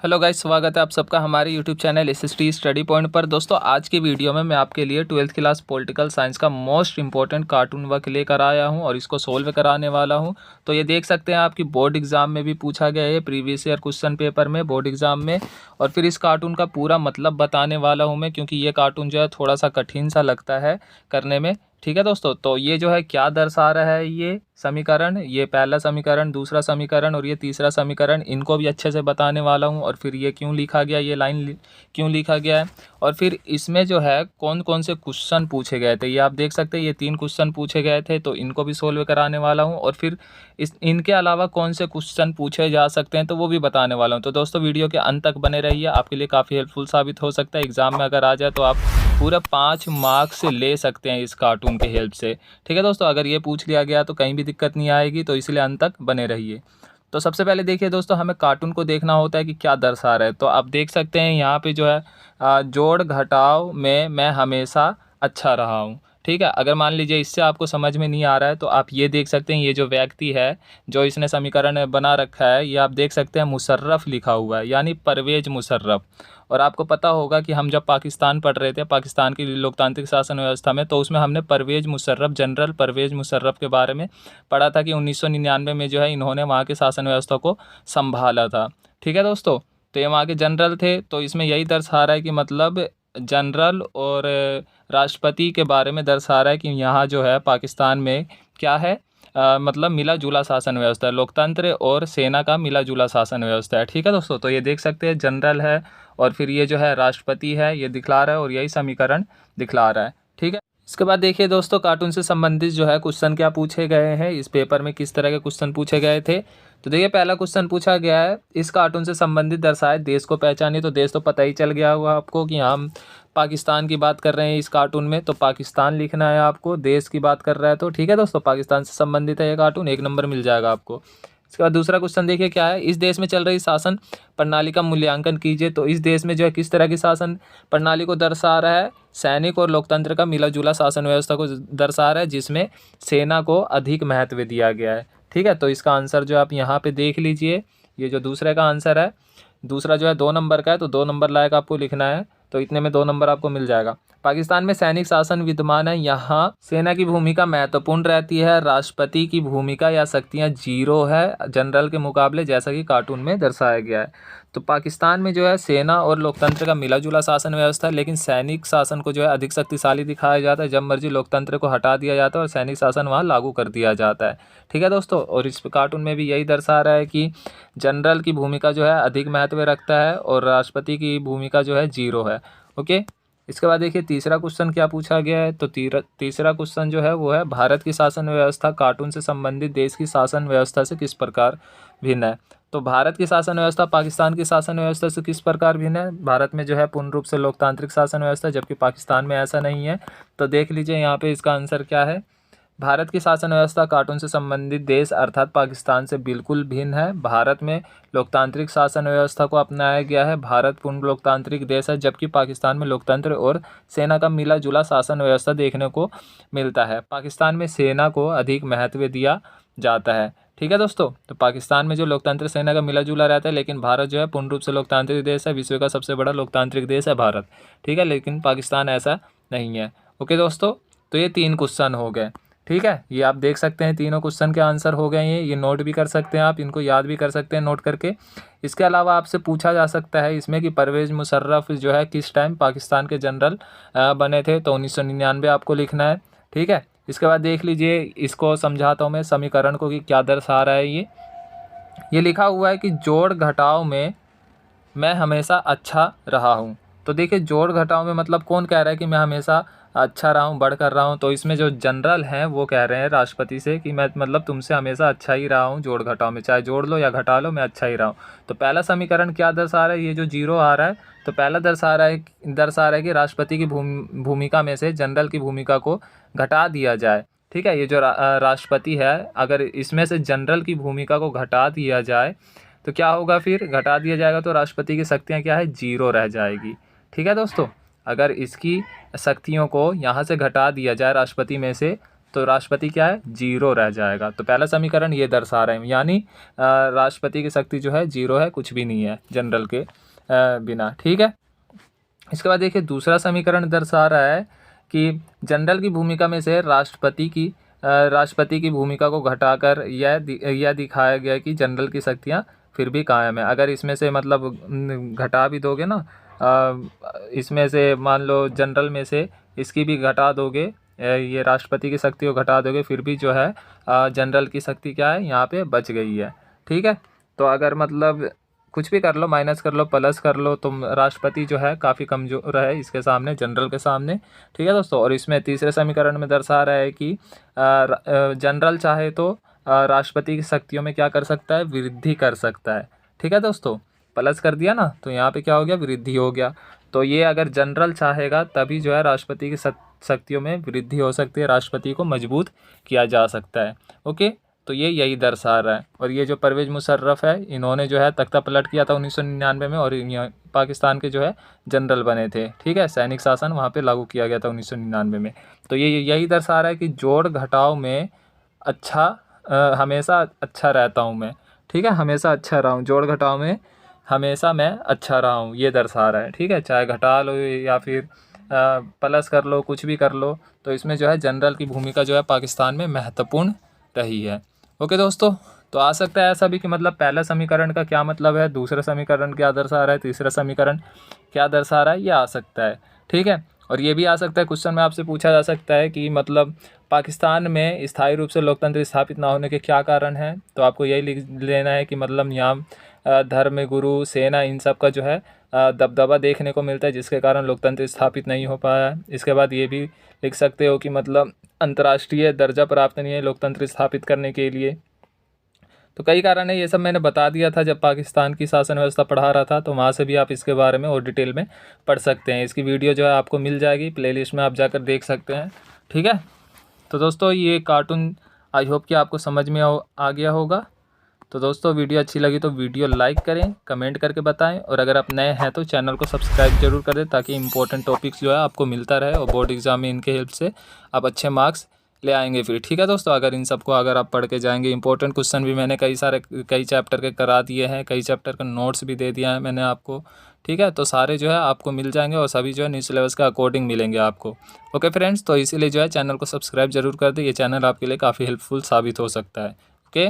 Hello guys, स्वागत है आप सबका हमारे YouTube channel SST study point पर। दोस्तों, आज की वीडियो में मैं आपके लिए 12th क्लास पॉलिटिकल साइंस का मोस्ट इंपॉर्टेंट कार्टून वर्क लेकर आया हूं और इसको सोल्व कराने वाला हूं। तो ये देख सकते हैं, आपकी बोर्ड एग्जाम में भी पूछा गया है, प्रीवियस ईयर क्वेश्चन पेपर में, बोर्ड एग्जाम में। और फिर इस कार्टून का पूरा मतलब बताने वाला हूँ मैं, क्योंकि ये कार्टून जो है थोड़ा सा कठिन सा लगता है करने में। ठीक है दोस्तों, तो ये जो है क्या दर्शा रहा है, ये समीकरण, ये पहला समीकरण, दूसरा समीकरण और ये तीसरा समीकरण, इनको भी अच्छे से बताने वाला हूँ। और फिर ये क्यों लिखा गया, ये लाइन क्यों लिखा गया है, और फिर इसमें जो है कौन कौन से क्वेश्चन पूछे गए थे, ये आप देख सकते हैं। ये 3 क्वेश्चन पूछे गए थे, तो इनको भी सोल्व कराने वाला हूँ। और फिर इनके अलावा कौन से क्वेश्चन पूछे जा सकते हैं, तो वो भी बताने वाला हूँ। तो दोस्तों, वीडियो के अंत तक बने रहिए, आपके लिए काफ़ी हेल्पफुल साबित हो सकता है। एग्जाम में अगर आ जाए तो आप पूरा 5 मार्क्स ले सकते हैं इस कार्टून के हेल्प से। ठीक है दोस्तों, अगर ये पूछ लिया गया तो कहीं भी दिक्कत नहीं आएगी, तो इसलिए अंत तक बने रहिए। तो सबसे पहले देखिए दोस्तों, हमें कार्टून को देखना होता है कि क्या दर्शा रहा है। तो आप देख सकते हैं यहाँ पे जो है जोड़ घटाव में मैं हमेशा अच्छा रहा हूँ। ठीक है, अगर मान लीजिए इससे आपको समझ में नहीं आ रहा है तो आप ये देख सकते हैं, ये जो व्यक्ति है जो इसने समीकरण बना रखा है, ये आप देख सकते हैं मुशर्रफ लिखा हुआ है, यानी परवेज मुशर्रफ। और आपको पता होगा कि हम जब पाकिस्तान पढ़ रहे थे, पाकिस्तान की लोकतांत्रिक शासन व्यवस्था में, तो उसमें हमने परवेज मुशर्रफ, जनरल परवेज मुशर्रफ के बारे में पढ़ा था कि 1999 में जो है इन्होंने वहाँ के शासन व्यवस्था को संभाला था। ठीक है दोस्तों, तो ये वहाँ के जनरल थे। तो इसमें यही दर्शा रहा है कि मतलब जनरल और राष्ट्रपति के बारे में दर्शा रहा है कि यहाँ जो है पाकिस्तान में क्या है, मतलब मिला जुला शासन व्यवस्था है, लोकतंत्र और सेना का मिला जुला शासन व्यवस्था है। ठीक है दोस्तों, तो ये देख सकते हैं जनरल है और फिर ये जो है राष्ट्रपति है, ये दिखला रहा है और यही समीकरण दिखला रहा है। ठीक है, इसके बाद देखिए दोस्तों, कार्टून से संबंधित जो है क्वेश्चन क्या पूछे गए हैं, इस पेपर में किस तरह के क्वेश्चन पूछे गए थे। तो देखिए, पहला क्वेश्चन पूछा गया है, इस कार्टून से संबंधित दर्शाए देश को पहचानिए। तो देश तो पता ही चल गया होगा आपको कि हम पाकिस्तान की बात कर रहे हैं इस कार्टून में, तो पाकिस्तान लिखना है आपको। देश की बात कर रहा है तो ठीक है दोस्तों, पाकिस्तान से संबंधित है ये कार्टून, 1 नंबर मिल जाएगा आपको। इसके बाद दूसरा क्वेश्चन देखिए क्या है, इस देश में चल रही शासन प्रणाली का मूल्यांकन कीजिए। तो इस देश में जो है किस तरह की शासन प्रणाली को दर्शा रहा है, सैनिक और लोकतंत्र का मिला जुला शासन व्यवस्था को दर्शा रहा है, जिसमें सेना को अधिक महत्व दिया गया है। ठीक है, तो इसका आंसर जो आप यहाँ पे देख लीजिए, ये जो दूसरे का आंसर है, दूसरा जो है 2 नंबर का है, तो 2 नंबर लायक आपको लिखना है। तो इतने में 2 नंबर आपको मिल जाएगा। पाकिस्तान में सैनिक शासन विद्यमान है, यहाँ सेना की भूमिका महत्वपूर्ण रहती है, राष्ट्रपति की भूमिका या शक्तियाँ 0 है जनरल के मुकाबले, जैसा कि कार्टून में दर्शाया गया है। तो पाकिस्तान में जो है सेना और लोकतंत्र का मिला जुला शासन व्यवस्था है, लेकिन सैनिक शासन को जो है अधिक शक्तिशाली दिखाया जाता है। जब मर्जी लोकतंत्र को हटा दिया जाता है और सैनिक शासन वहाँ लागू कर दिया जाता है। ठीक है दोस्तों, और इस कार्टून में भी यही दर्शा रहा है कि जनरल की भूमिका जो है अधिक महत्व रखता है और राष्ट्रपति की भूमिका जो है 0 है। ओके, इसके बाद देखिए तीसरा क्वेश्चन क्या पूछा गया है। तो तीसरा क्वेश्चन जो है वो है, भारत की शासन व्यवस्था कार्टून से संबंधित देश की शासन व्यवस्था से किस प्रकार भिन्न है। तो भारत की शासन व्यवस्था पाकिस्तान की शासन व्यवस्था से किस प्रकार भिन्न है। भारत में जो है पूर्ण रूप से लोकतांत्रिक शासन व्यवस्था, जबकि पाकिस्तान में ऐसा नहीं है। तो देख लीजिए यहाँ पे इसका आंसर क्या है। भारत की शासन व्यवस्था कार्टून से संबंधित देश अर्थात पाकिस्तान से बिल्कुल भिन्न है। भारत में लोकतांत्रिक शासन व्यवस्था को अपनाया गया है, भारत पूर्ण लोकतांत्रिक देश है, जबकि पाकिस्तान में लोकतंत्र और सेना का मिला जुला शासन व्यवस्था देखने को मिलता है। पाकिस्तान में सेना को अधिक महत्व दिया जाता है। ठीक है दोस्तों, तो पाकिस्तान में जो लोकतंत्र सेना का मिला जुला रहता है, लेकिन भारत जो है पूर्ण रूप से लोकतांत्रिक देश है, विश्व का सबसे बड़ा लोकतांत्रिक देश है भारत। ठीक है, लेकिन पाकिस्तान ऐसा नहीं है। ओके दोस्तों, तो ये 3 क्वेश्चन हो गए। ठीक है, ये आप देख सकते हैं तीनों क्वेश्चन के आंसर हो गए हैं। ये नोट भी कर सकते हैं आप, इनको याद भी कर सकते हैं नोट करके। इसके अलावा आपसे पूछा जा सकता है इसमें कि परवेज मुशर्रफ जो है किस टाइम पाकिस्तान के जनरल बने थे। तो 1999 आपको लिखना है। ठीक है, इसके बाद देख लीजिए, इसको समझाता हूँ मैं समीकरण को कि क्या दर्शा रहा है। ये लिखा हुआ है कि जोड़ घटाव में मैं हमेशा अच्छा रहा हूँ। तो देखिए, जोड़ घटाव में मतलब कौन कह रहा है कि मैं हमेशा अच्छा रहा हूँ, बढ़ कर रहा हूँ। तो इसमें जो जनरल हैं वो कह रहे हैं राष्ट्रपति से कि मैं मतलब तुमसे हमेशा अच्छा ही रहा हूँ, जोड़ घटाव में चाहे जोड़ लो या घटा लो, मैं अच्छा ही रहा हूँ। तो पहला समीकरण क्या दर्शा रहा है, ये जो 0 आ रहा है, तो पहला दर्शा रहा है कि राष्ट्रपति की भूमिका में से जनरल की भूमिका को घटा दिया जाए। ठीक है, ये जो राष्ट्रपति है, अगर इसमें से जनरल की भूमिका को घटा दिया जाए तो क्या होगा, फिर घटा दिया जाएगा तो राष्ट्रपति की शक्तियाँ क्या है, 0 रह जाएगी। ठीक है दोस्तों, अगर इसकी शक्तियों को यहाँ से घटा दिया जाए राष्ट्रपति में से, तो राष्ट्रपति क्या है, 0 रह जाएगा। तो पहला समीकरण ये दर्शा रहे हैं, यानी राष्ट्रपति की शक्ति जो है 0 है, कुछ भी नहीं है जनरल के बिना। ठीक है, इसके बाद देखिए दूसरा समीकरण दर्शा रहा है कि जनरल की भूमिका में से राष्ट्रपति की भूमिका को घटाकर यह दिखाया गया कि जनरल की शक्तियाँ फिर भी कायम है। अगर इसमें से मतलब घटा भी दोगे ना, इसमें से मान लो जनरल में से इसकी भी घटा दोगे, ये राष्ट्रपति की शक्ति को घटा दोगे, फिर भी जो है जनरल की शक्ति क्या है, यहाँ पे बच गई है। ठीक है, तो अगर मतलब कुछ भी कर लो, माइनस कर लो, प्लस कर लो, तो राष्ट्रपति जो है काफ़ी कमज़ोर है इसके सामने, जनरल के सामने। ठीक है दोस्तों, और इसमें तीसरे समीकरण में दर्शा रहा है कि जनरल चाहे तो राष्ट्रपति की शक्तियों में क्या कर सकता है, वृद्धि कर सकता है। ठीक है दोस्तों, प्लस कर दिया ना, तो यहाँ पे क्या हो गया, वृद्धि हो गया। तो ये अगर जनरल चाहेगा तभी जो है राष्ट्रपति की शक्तियों में वृद्धि हो सकती है, राष्ट्रपति को मजबूत किया जा सकता है। ओके, तो ये यही दर्शा रहा है। और ये जो परवेज़ मुशर्रफ है, इन्होंने जो है तख्ता पलट किया था 1999 में, और पाकिस्तान के जो है जनरल बने थे। ठीक है, सैनिक शासन वहाँ पे लागू किया गया था 1999 में। तो ये यही दर्शा रहा है कि जोड़ घटाव में हमेशा अच्छा रहता हूँ मैं। ठीक है, हमेशा अच्छा रहा हूँ, जोड़ घटाव में हमेशा मैं अच्छा रहा हूँ, ये दर्शा रहा है। ठीक है, चाहे घटा लो या फिर प्लस कर लो, कुछ भी कर लो, तो इसमें जो है जनरल की भूमिका जो है पाकिस्तान में महत्वपूर्ण रही है। ओके दोस्तों, तो आ सकता है ऐसा भी कि मतलब पहला समीकरण का क्या मतलब है, दूसरा समीकरण क्या दर्शा रहा है, तीसरा समीकरण क्या दर्शा रहा है, ये आ सकता है। ठीक है, और ये भी आ सकता है, क्वेश्चन में आपसे पूछा जा सकता है कि मतलब पाकिस्तान में स्थायी रूप से लोकतंत्र स्थापित ना होने के क्या कारण हैं। तो आपको यही लिख लेना है कि मतलब यहाँ धर्म, गुरु, सेना, इन सब का जो है दबदबा देखने को मिलता है, जिसके कारण लोकतंत्र स्थापित नहीं हो पाया। इसके बाद ये भी लिख सकते हो कि मतलब अंतर्राष्ट्रीय दर्जा प्राप्त नहीं है लोकतंत्र स्थापित करने के लिए। तो कई कारण है, ये सब मैंने बता दिया था जब पाकिस्तान की शासन व्यवस्था पढ़ा रहा था, तो वहाँ से भी आप इसके बारे में और डिटेल में पढ़ सकते हैं। इसकी वीडियो जो है आपको मिल जाएगी, प्लेलिस्ट में आप जाकर देख सकते हैं। ठीक है, तो दोस्तों ये कार्टून आई होप कि आपको समझ में आ गया होगा। तो दोस्तों वीडियो अच्छी लगी तो वीडियो लाइक करें, कमेंट करके बताएं, और अगर आप नए हैं तो चैनल को सब्सक्राइब जरूर कर दें, ताकि इंपॉर्टेंट टॉपिक्स जो है आपको मिलता रहे और बोर्ड एग्जाम में इनके हेल्प से आप अच्छे मार्क्स ले आएंगे फिर। ठीक है दोस्तों, अगर इन सबको अगर आप पढ़ के जाएंगे, इंपॉर्टेंट क्वेश्चन भी मैंने कई चैप्टर के करा दिए हैं, कई चैप्टर के नोट्स भी दे दिया है मैंने आपको। ठीक है, तो सारे जो है आपको मिल जाएंगे, और सभी जो है न्यू सिलेबस के अकॉर्डिंग मिलेंगे आपको। ओके फ्रेंड्स, तो इसीलिए जो है चैनल को सब्सक्राइब जरूर कर दें, ये चैनल आपके लिए काफ़ी हेल्पफुल साबित हो सकता है। ओके।